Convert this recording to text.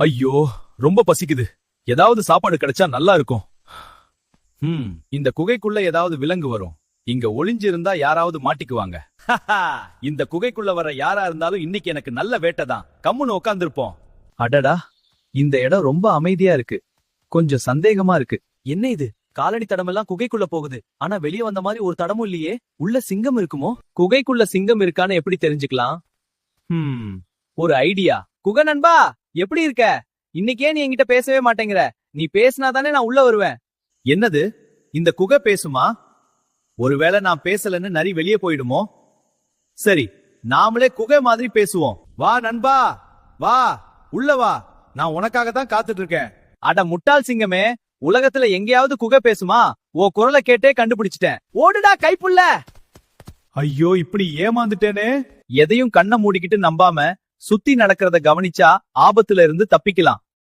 ஐயோ, ரொம்ப பசிக்குது. ஏதாவது சாப்பாடு கிடைச்சா நல்லா இருக்கும். இந்த குகைக்குள்ள ஏதாவது விலங்கு வரும். இங்க ஒளிஞ்சிருந்தா யாராவது மாட்டிக்குவாங்க. இந்த குகைக்குள்ள வர யாரா இருந்தாலும் இன்னைக்கு எனக்கு நல்ல வேட்டைதான். கம்முன்னு உட்கார்ந்திருப்போம். அடடா, இந்த இடம் ரொம்ப அமைதியா இருக்கு. கொஞ்சம் சந்தேகமா இருக்கு. என்ன இது? காலடி தடமெல்லாம் குகைக்குள்ள போகுது. ஆனா வெளியே வந்த மாதிரி ஒரு தடமும் இல்லையே. உள்ள சிங்கம் இருக்குமோ? குகைக்குள்ள சிங்கம் இருக்கான்னு எப்படி தெரிஞ்சுக்கலாம்? ஒரு ஐடியா. குகை நண்பா, எப்படி இருக்க? இன்னைக்கே நீ என்கிட்ட பேசவே மாட்டேங்கிற. நீ பேசினாதானே நான் உள்ள வருவேன். என்னது? இந்த குகை பேசுமா? ஒருவேளை நான் பேசலன்னு நரி வெளியே போயிடுமோ? சரி, நாமளே குகை மாதிரி பேசுவோம். வா நண்பா, வா, உள்ள வா. நான் உனக்காக தான் காத்துட்டு இருக்கேன். அட முட்டாள் சிங்கமே, உலகத்துல எங்கேயாவது குகை பேசுமா? ஓ குரலை கேட்டே கண்டுபிடிச்சிட்டேன். ஓடுடா கைப்புள்ள. ஐயோ, இப்படி ஏமாந்துட்டேனே. எதையும் கண்ணை மூடிக்கிட்டு நம்பாம சுத்தி நடக்கிறத கவனிச்சா ஆபத்துல இருந்து தப்பிக்கலாம்.